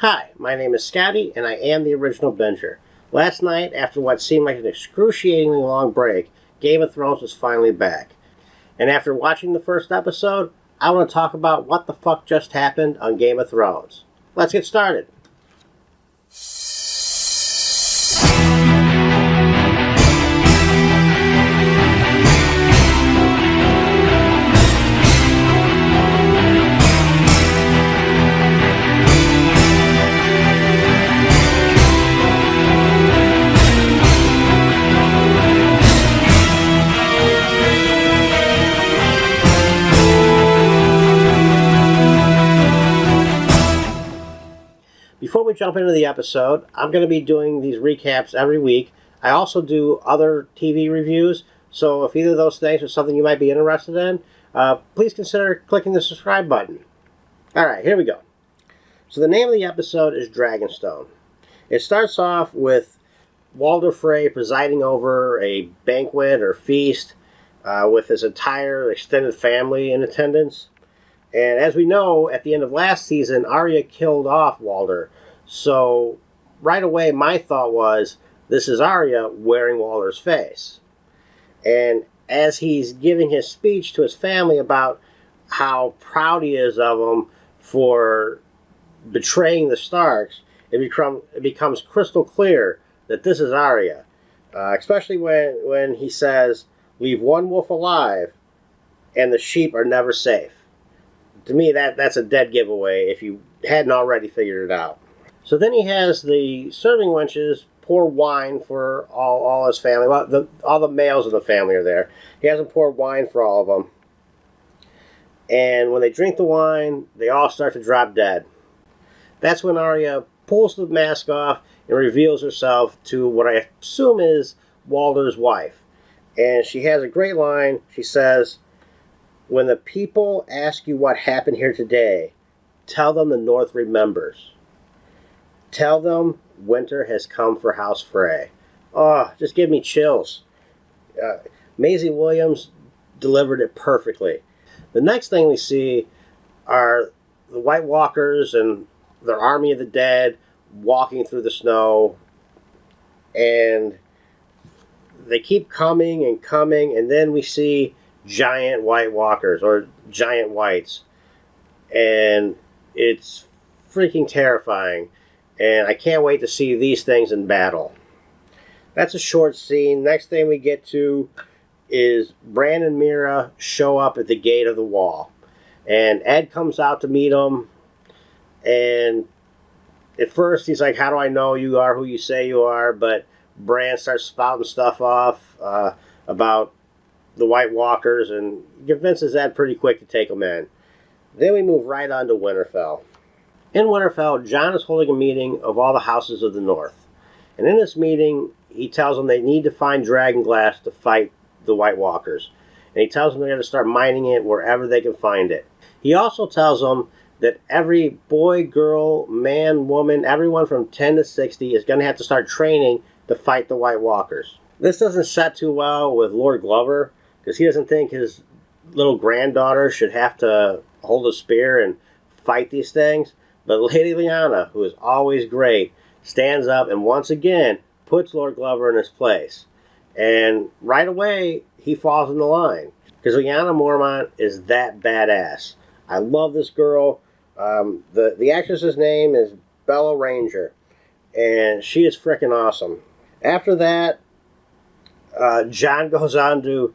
Hi, my name is Scotty, and I am the OriginalBinger. Last night, after what seemed like an excruciatingly long break, Game of Thrones was finally back. And after watching the first episode, I want to talk about what the fuck just happened on Game of Thrones. Let's get started. Before we jump into the episode, I'm going to be doing these recaps every week. I also do other TV reviews, so if either of those things is something you might be interested in, please consider clicking the subscribe button. Alright, here we go. So the name of the episode is Dragonstone. It starts off with Walder Frey presiding over a banquet or feast with his entire extended family in attendance. And as we know, at the end of last season, Arya killed off Walder. So right away, my thought was, this is Arya wearing Walder's face. And as he's giving his speech to his family about how proud he is of them for betraying the Starks, it becomes crystal clear that this is Arya. Especially when he says, "Leave one wolf alive, and the sheep are never safe." To me, that's a dead giveaway if you hadn't already figured it out. So then he has the serving wenches pour wine for all his family. Well, all the males of the family are there. He has them pour wine for all of them. And when they drink the wine, they all start to drop dead. That's when Arya pulls the mask off and reveals herself to what I assume is Walder's wife. And she has a great line. She says, "When the people ask you what happened here today, tell them the North remembers. Tell them winter has come for House Frey." Oh, just give me chills. Maisie Williams delivered it perfectly. The next thing we see are the White Walkers and their army of the dead walking through the snow. And they keep coming and coming, and then we see giant White Walkers, or giant whites, and it's freaking terrifying, and I can't wait to see these things in battle. That's a short scene. Next thing we get to is Bran and Mira show up at the gate of the wall, and Ed comes out to meet them, and at first he's like, "How do I know you are who you say you are?" But Bran starts spouting stuff off about the White Walkers and convinces Ed pretty quick to take them in. Then we move right on to Winterfell. In Winterfell, Jon is holding a meeting of all the houses of the North. And in this meeting, he tells them they need to find dragonglass to fight the White Walkers. And he tells them they're going to start mining it wherever they can find it. He also tells them that every boy, girl, man, woman, everyone from 10 to 60 is going to have to start training to fight the White Walkers. This doesn't set too well with Lord Glover, because he doesn't think his little granddaughter should have to hold a spear and fight these things. But Lady Lyanna, who is always great, stands up and once again puts Lord Glover in his place. And right away, he falls in the line, because Lyanna Mormont is that badass. I love this girl. The actress's name is Bella Ranger, and she is freaking awesome. After that, Jon goes on to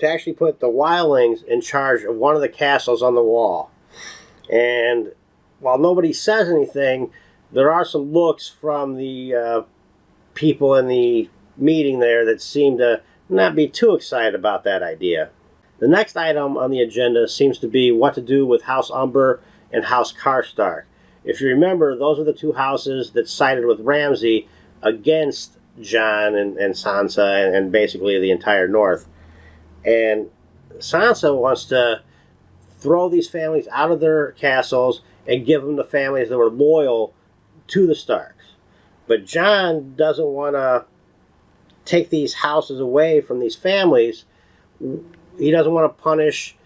actually put the wildlings in charge of one of the castles on the wall. And while nobody says anything, there are some looks from the people in the meeting there that seem to not be too excited about that idea. The next item on the agenda seems to be what to do with House Umber and House Karstark. If you remember, those are the two houses that sided with Ramsay against Jon and Sansa and basically the entire North. And Sansa wants to throw these families out of their castles and give them to families that were loyal to the Starks. But Jon doesn't want to take these houses away from these families. He doesn't want to punish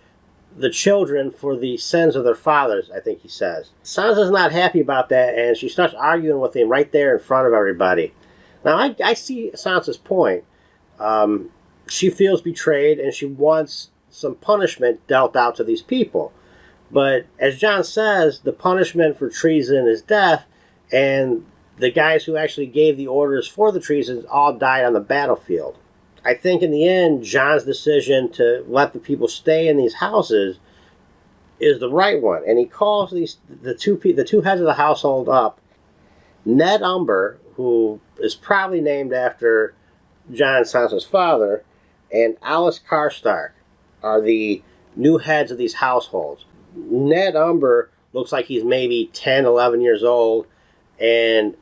the children for the sins of their fathers, I think he says. Sansa's not happy about that, and she starts arguing with him right there in front of everybody. Now, I see Sansa's point. She feels betrayed, and she wants some punishment dealt out to these people. But as Jon says, the punishment for treason is death, and the guys who actually gave the orders for the treason all died on the battlefield. I think in the end, Jon's decision to let the people stay in these houses is the right one. And he calls the two heads of the household up. Ned Umber, who is probably named after Jon Sansa's father, and Alice Karstark are the new heads of these households. Ned Umber looks like he's maybe 10, 11 years old, and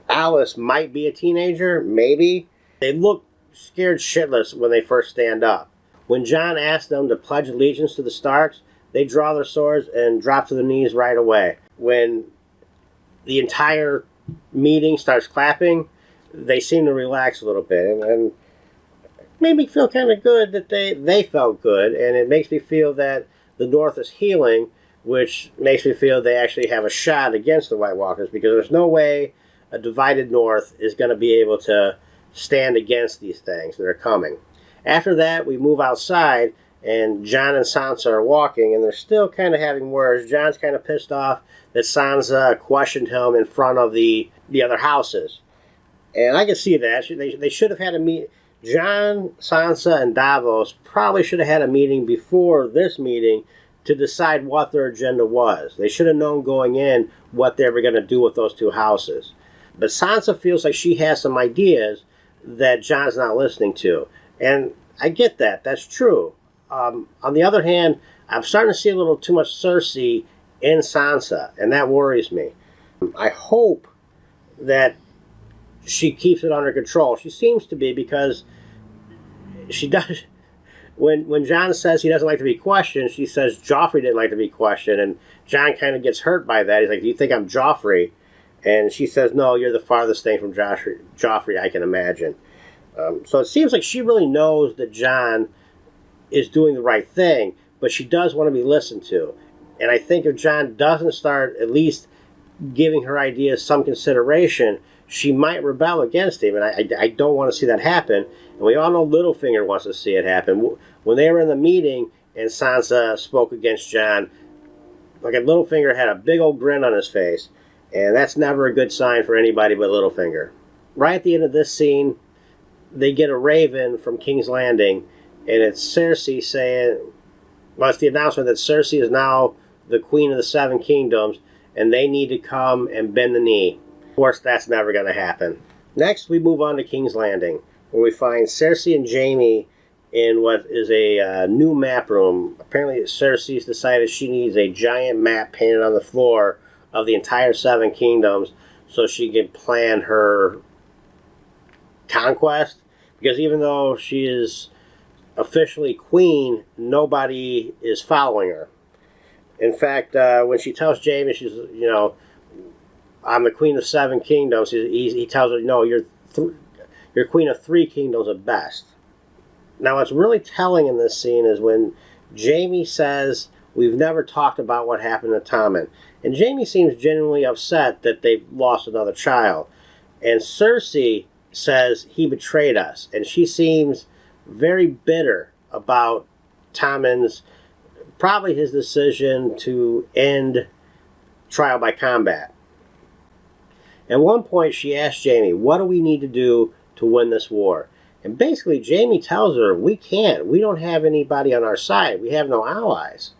Alice might be a teenager, maybe. They look scared shitless when they first stand up. When Jon asks them to pledge allegiance to the Starks, they draw their swords and drop to their knees right away. When the entire meeting starts clapping, they seem to relax a little bit, and it made me feel kind of good that they felt good, and it makes me feel that the North is healing, which makes me feel they actually have a shot against the White Walkers, because there's no way a divided North is going to be able to stand against these things that are coming. After that, we move outside, and Jon and Sansa are walking, and they're still kind of having words. Jon's kind of pissed off that Sansa questioned him in front of the other houses. And I can see that. They should have had a meet. Jon, Sansa, and Davos probably should have had a meeting before this meeting to decide what their agenda was. They should have known going in what they were going to do with those two houses. But Sansa feels like she has some ideas that Jon's not listening to. And I get that. That's true. On the other hand, I'm starting to see a little too much Cersei in Sansa, and that worries me. I hope that she keeps it under control. She seems to be, because she does. When Jon says he doesn't like to be questioned, she says Joffrey didn't like to be questioned, and Jon kind of gets hurt by that. He's like, "Do you think I'm Joffrey?" And she says, "No, you're the farthest thing from Joffrey I can imagine." So it seems like she really knows that Jon is doing the right thing, but she does want to be listened to. And I think if Jon doesn't start at least giving her ideas some consideration, she might rebel against him. And I don't want to see that happen. And we all know Littlefinger wants to see it happen. When they were in the meeting and Sansa spoke against Jon, like, Littlefinger had a big old grin on his face. And that's never a good sign for anybody but Littlefinger. Right at the end of this scene, they get a raven from King's Landing, and it's Cersei saying, well, it's the announcement that Cersei is now the Queen of the Seven Kingdoms, and they need to come and bend the knee. Of course, that's never going to happen. Next, we move on to King's Landing, where we find Cersei and Jaime in what is a new map room. Apparently, Cersei's decided she needs a giant map painted on the floor of the entire Seven Kingdoms so she can plan her conquest. Because even though she is officially queen, nobody is following her. In fact, when she tells Jaime, she's, I'm the queen of Seven Kingdoms, he tells her, no, you're queen of Three Kingdoms at best. Now, what's really telling in this scene is when Jaime says, we've never talked about what happened to Tommen. And Jaime seems genuinely upset that they've lost another child. And Cersei says he betrayed us. And she seems very bitter about Tommen's, probably his decision to end trial by combat. At one point, she asked Jaime, what do we need to do to win this war? And basically, Jaime tells her, we can't. We don't have anybody on our side. We have no allies.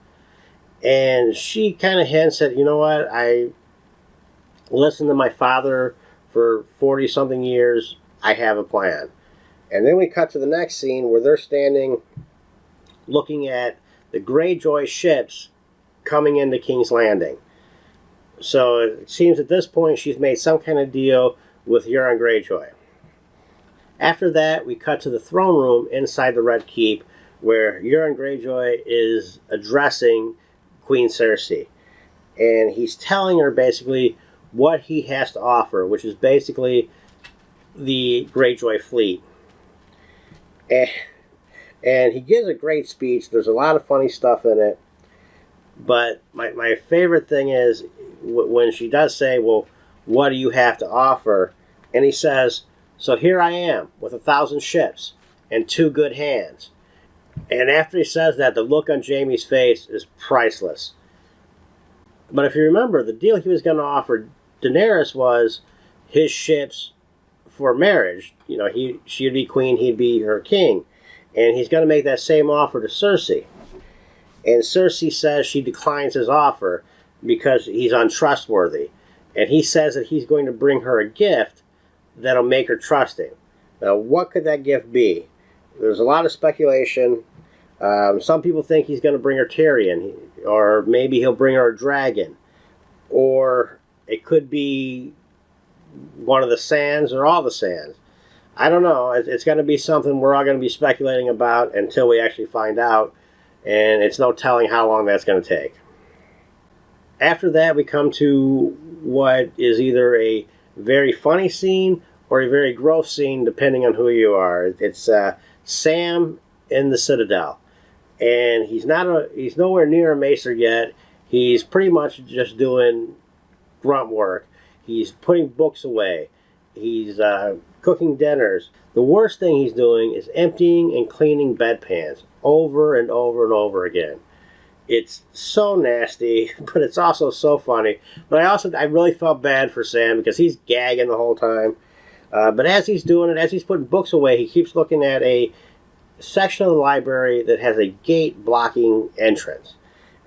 And she kind of hints at, you know what, I listened to my father for 40-something years. I have a plan. And then we cut to the next scene where they're standing looking at the Greyjoy ships coming into King's Landing. So it seems at this point she's made some kind of deal with Euron Greyjoy. After that, we cut to the throne room inside the Red Keep, where Euron Greyjoy is addressing Queen Cersei. And he's telling her basically what he has to offer, which is basically the Greyjoy fleet. And And he gives a great speech. There's a lot of funny stuff in it. But my favorite thing is when she does say, well, what do you have to offer? And he says, so here I am with 1,000 ships and 2 good hands. And after he says that, the look on Jaime's face is priceless. But if you remember, the deal he was going to offer Daenerys was his ships for marriage. You know, she'd be queen, he'd be her king. And he's going to make that same offer to Cersei. And Cersei says she declines his offer because he's untrustworthy. And he says that he's going to bring her a gift that'll make her trust him. Now, what could that gift be? There's a lot of speculation. Some people think he's going to bring her Tyrion, or maybe he'll bring her a dragon, or it could be one of the sands or all the sands. I don't know. It's going to be something we're all going to be speculating about until we actually find out, and it's no telling how long that's going to take. After that, we come to what is either a very funny scene or a very gross scene, depending on who you are. It's Sam in the Citadel. And he's nowhere near a maester yet. He's pretty much just doing grunt work. He's putting books away. He's cooking dinners. The worst thing he's doing is emptying and cleaning bedpans over and over and over again. It's so nasty, but it's also so funny. But I really felt bad for Sam because he's gagging the whole time. But as he's doing it, as he's putting books away, he keeps looking at a section of the library that has a gate blocking entrance.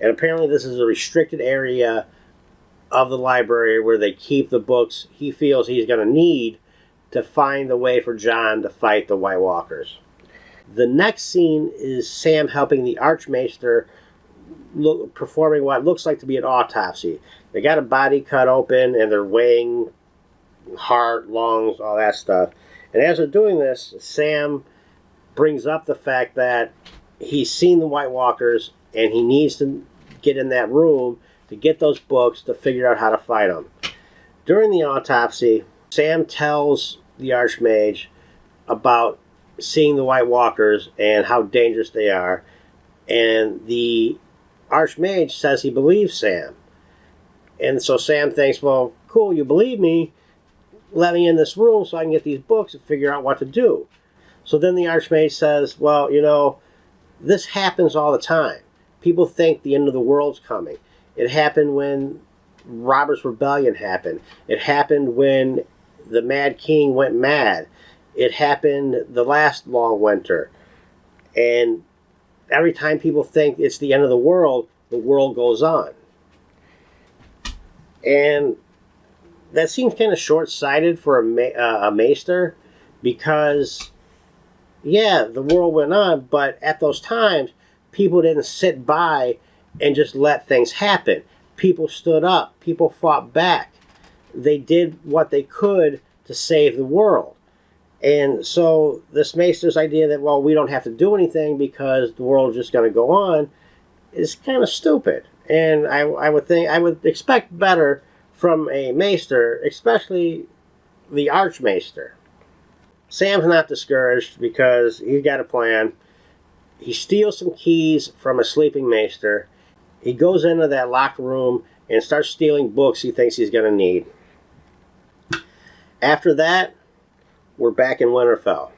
And apparently this is a restricted area of the library where they keep the books he feels he's going to need to find the way for Jon to fight the White Walkers. The next scene is Sam helping the Archmaester performing what looks like to be an autopsy. They got a body cut open and they're weighing heart, lungs, all that stuff. And as they're doing this, Sam brings up the fact that he's seen the White Walkers and he needs to get in that room to get those books to figure out how to fight them. During the autopsy, Sam tells the Archmage about seeing the White Walkers and how dangerous they are. And the Archmage says he believes Sam. And so Sam thinks, well, cool, you believe me. Let me in this room so I can get these books and figure out what to do. So then the Archmage says, well, you know, this happens all the time. People think the end of the world's coming. It happened when Robert's Rebellion happened. It happened when the Mad King went mad. It happened the last long winter. And every time people think it's the end of the world goes on. And that seems kind of short-sighted for a maester because, yeah, the world went on, but at those times, people didn't sit by and just let things happen. People stood up. People fought back. They did what they could to save the world. And so this maester's idea that, well, we don't have to do anything because the world's just going to go on is kind of stupid. And I would expect better from a maester, especially the Archmaester. Sam's not discouraged because he's got a plan. He steals some keys from a sleeping maester. He goes into that locked room and starts stealing books he thinks he's going to need. After that, we're back in Winterfell.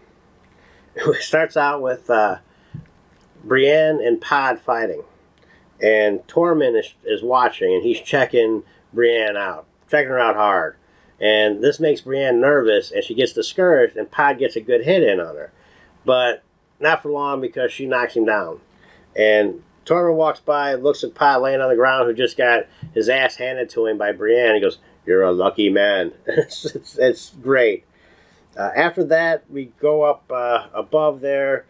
It starts out with Brienne and Pod fighting. And Tormund is watching, and he's checking Brienne out. Checking her out hard. And this makes Brienne nervous, and she gets discouraged, and Pod gets a good hit in on her. But not for long because she knocks him down. And Tormund walks by, looks at Pod laying on the ground, who just got his ass handed to him by Brienne. He goes, "You're a lucky man." It's great. After that, we go up above there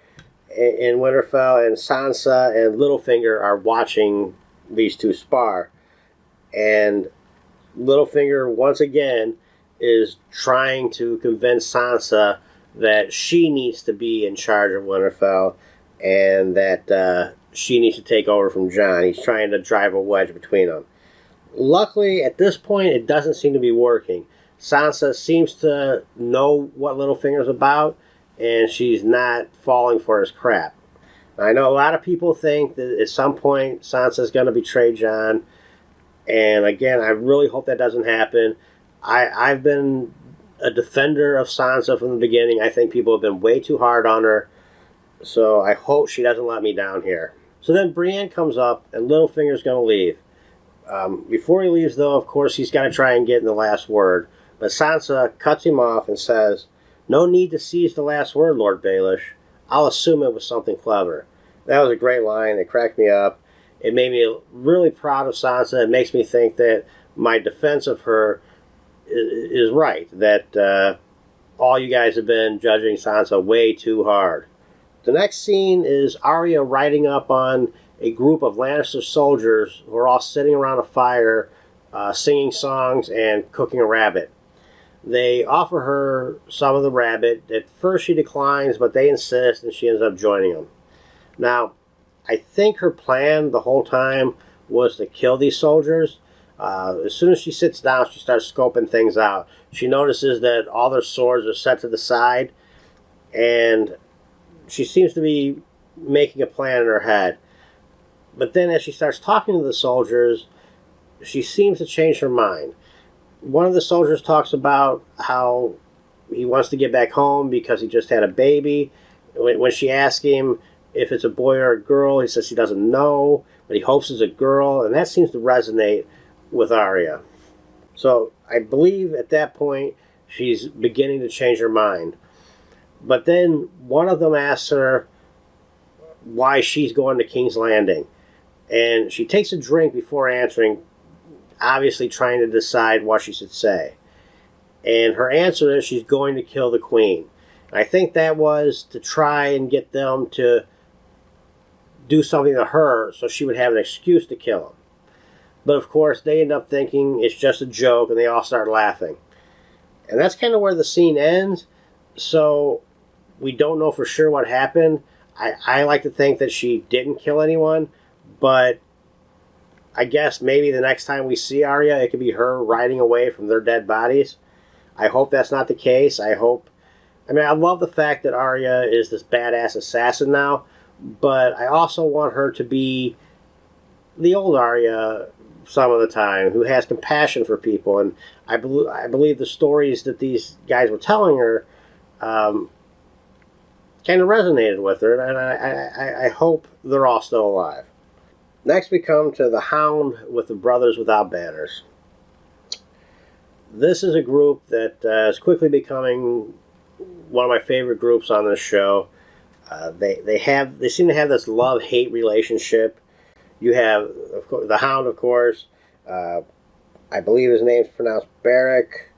in Winterfell, and Sansa and Littlefinger are watching these two spar. And Littlefinger, once again, is trying to convince Sansa that she needs to be in charge of Winterfell and that she needs to take over from Jon. He's trying to drive a wedge between them. Luckily, at this point, it doesn't seem to be working. Sansa seems to know what Littlefinger's about, and she's not falling for his crap. I know a lot of people think that at some point Sansa's going to betray Jon, and again, I really hope that doesn't happen. I've been a defender of Sansa from the beginning. I think people have been way too hard on her, so I hope she doesn't let me down here. So then Brienne comes up, and Littlefinger's going to leave. Before he leaves, though, of course, he's got to try and get in the last word. But Sansa cuts him off and says, "No need to seize the last word, Lord Baelish. I'll assume it was something clever." That was a great line. It cracked me up. It made me really proud of Sansa. It makes me think that my defense of her is right, that all you guys have been judging Sansa way too hard. The next scene is Arya riding up on a group of Lannister soldiers who are all sitting around a fire, singing songs and cooking a rabbit. They offer her some of the rabbit. At first she declines, but they insist, and she ends up joining them. Now, I think her plan the whole time was to kill these soldiers. As soon as she sits down, she starts scoping things out. She notices that all their swords are set to the side, and she seems to be making a plan in her head. But then as she starts talking to the soldiers, she seems to change her mind. One of the soldiers talks about how he wants to get back home because he just had a baby. When she asks him if it's a boy or a girl, he says he doesn't know, but he hopes it's a girl, and that seems to resonate with Arya. So I believe at that point she's beginning to change her mind. But then one of them asks her why she's going to King's Landing. And she takes a drink before answering, obviously trying to decide what she should say. And her answer is she's going to kill the queen. And I think that was to try and get them to do something to her so she would have an excuse to kill him. But of course, they end up thinking it's just a joke, and they all start laughing. And that's kind of where the scene ends. So we don't know for sure what happened. I like to think that she didn't kill anyone, but I guess maybe the next time we see Arya, it could be her riding away from their dead bodies. I hope that's not the case. I love the fact that Arya is this badass assassin now, but I also want her to be the old Arya some of the time, who has compassion for people. And I believe the stories that these guys were telling her kind of resonated with her, and I hope they're all still alive. Next we come to the Hound with the Brothers Without Banners. This is a group that is quickly becoming one of my favorite groups on this show. They seem to have this love-hate relationship. You have, of course, the Hound, of course. I believe his name's pronounced Beric.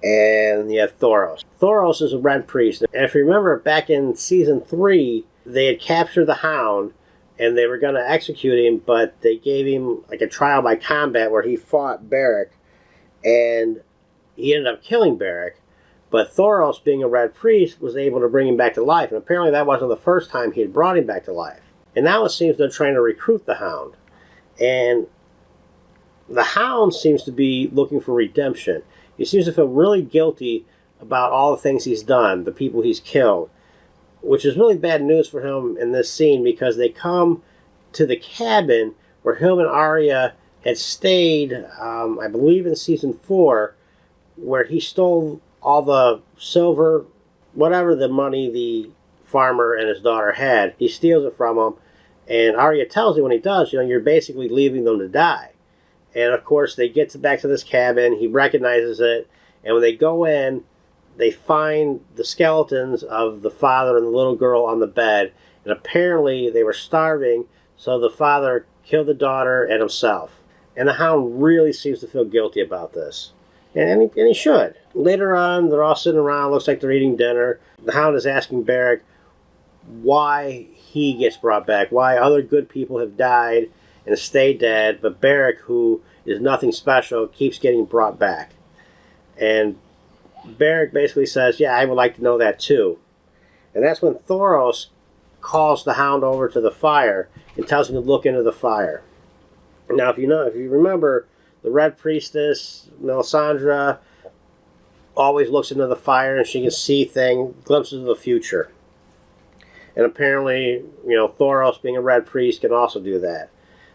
And you have Thoros. Thoros is a red priest. And if you remember, back in Season 3, they had captured the Hound, and they were going to execute him, but they gave him like a trial by combat where he fought Beric, and he ended up killing Beric. But Thoros, being a red priest, was able to bring him back to life, and apparently that wasn't the first time he had brought him back to life. And now it seems they're trying to recruit the Hound. And the Hound seems to be looking for redemption. He seems to feel really guilty about all the things he's done, the people he's killed, which is really bad news for him in this scene, because they come to the cabin where him and Arya had stayed, I believe in Season 4, where he stole all the silver, whatever the money the farmer and his daughter had. He steals it from them, and Arya tells him when he does, you're basically leaving them to die. And of course, they get back to this cabin. He recognizes it. And when they go in, they find the skeletons of the father and the little girl on the bed. And apparently, they were starving, so the father killed the daughter and himself. And the Hound really seems to feel guilty about this. And he should. Later on, they're all sitting around. Looks like they're eating dinner. The Hound is asking Beric why he gets brought back, why other good people have died and stay dead, but Beric, who is nothing special, keeps getting brought back. And Beric basically says, yeah, I would like to know that too. And that's when Thoros calls the Hound over to the fire and tells him to look into the fire. Now, if you remember, the Red Priestess, Melisandre, always looks into the fire and she can see glimpses of the future. And apparently, you know, Thoros, being a red priest, can also do that.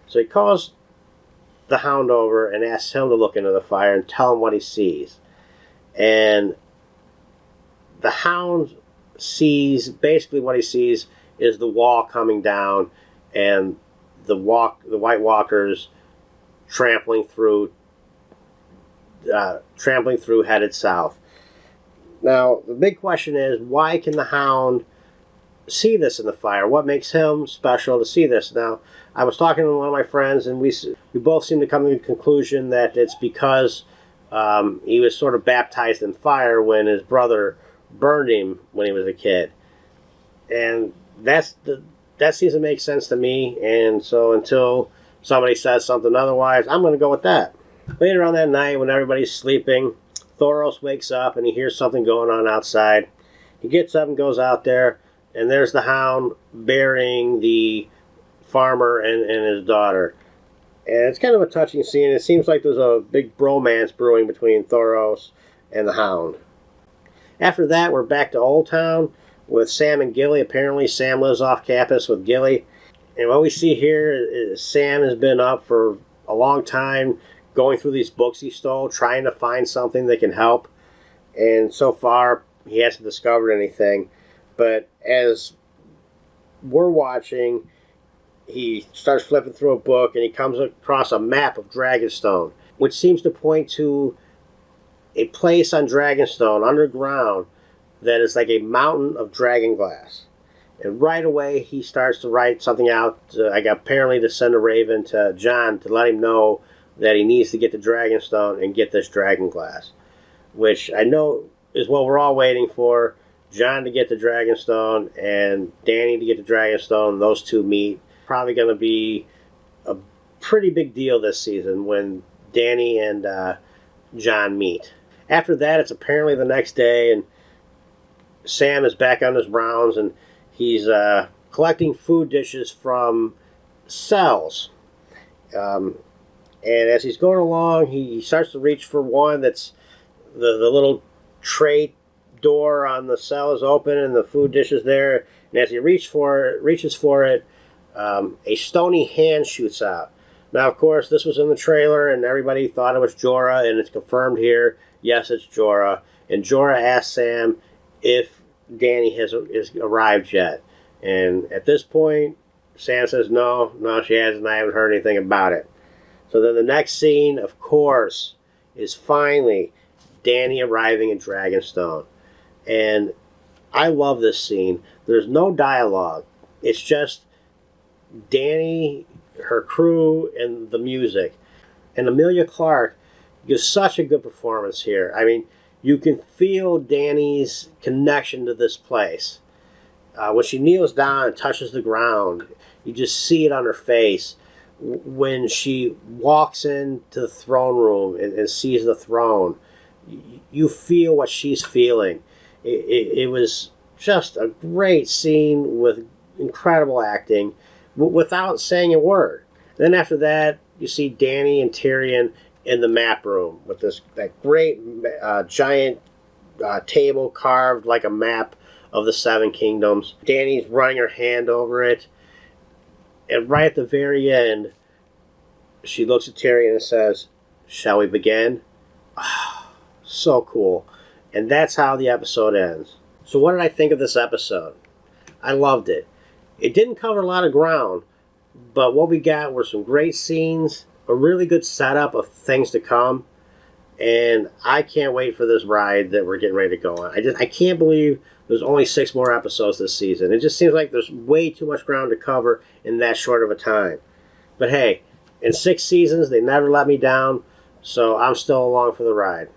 So he calls the Hound over and asks him to look into the fire and tell him what he sees. And the Hound sees, basically what he sees is the wall coming down and the White Walkers trampling through headed south. Now, the big question is, why can the Hound see this in the fire? What makes him special to see this? Now, I was talking to one of my friends, and we both seem to come to the conclusion that it's because he was sort of baptized in fire when his brother burned him when he was a kid. And that seems to make sense to me, and so until somebody says something otherwise, I'm going to go with that. Later on that night, when everybody's sleeping, Thoros wakes up and he hears something going on outside. He gets up and goes out there, and there's the Hound burying the farmer and his daughter. And it's kind of a touching scene. It seems like there's a big bromance brewing between Thoros and the Hound. After that, we're back to Old Town with Sam and Gilly. Apparently, Sam lives off campus with Gilly. And what we see here is Sam has been up for a long time, going through these books he stole, trying to find something that can help. And so far, he hasn't discovered anything. But as we're watching, he starts flipping through a book and he comes across a map of Dragonstone, which seems to point to a place on Dragonstone underground that is like a mountain of dragon glass. And right away he starts to write something out, apparently to send a raven to John to let him know that he needs to get to Dragonstone and get this dragon glass, which I know is what we're all waiting for. John to get to Dragonstone and Danny to get to Dragonstone. Those two meet. Probably going to be a pretty big deal this season when Danny and John meet. After that, it's apparently the next day, and Sam is back on his rounds, and he's collecting food dishes from cells. And as he's going along, he starts to reach for one that's the little tray door on the cell is open, and the food dish is there. And as he reaches for it, a stony hand shoots out. Now, of course, this was in the trailer, and everybody thought it was Jorah, and it's confirmed here. Yes, it's Jorah. And Jorah asks Sam if Danny has arrived yet. And at this point, Sam says, no, she hasn't. I haven't heard anything about it. So then the next scene, of course, is finally Danny arriving in Dragonstone. And I love this scene. There's no dialogue. It's just Danny, her crew, and the music. And Emilia Clarke gives such a good performance here. I mean, you can feel Danny's connection to this place. When she kneels down and touches the ground, you just see it on her face. When she walks into the throne room and sees the throne, you feel what she's feeling. It was just a great scene with incredible acting without saying a word. Then after that, you see Danny and Tyrion in the map room with that great giant table carved like a map of the Seven Kingdoms. Danny's running her hand over it. And right at the very end, she looks at Tyrion and says, "Shall we begin?" Oh, so cool. And that's how the episode ends. So what did I think of this episode? I loved it. It didn't cover a lot of ground, but what we got were some great scenes, a really good setup of things to come, and I can't wait for this ride that we're getting ready to go on. I can't believe there's only 6 more episodes this season. It just seems like there's way too much ground to cover in that short of a time. But hey, in 6 seasons, they never let me down, so I'm still along for the ride.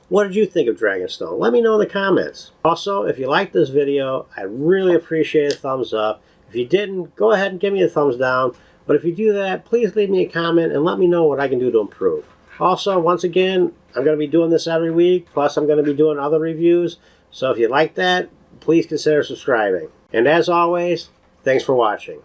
What did you think of Dragonstone? Let me know in the comments. Also, if you liked this video, I'd really appreciate a thumbs up. If you didn't, go ahead and give me a thumbs down. But if you do that, please leave me a comment and let me know what I can do to improve. Also, once again, I'm going to be doing this every week, plus I'm going to be doing other reviews. So if you like that, please consider subscribing. And as always, thanks for watching.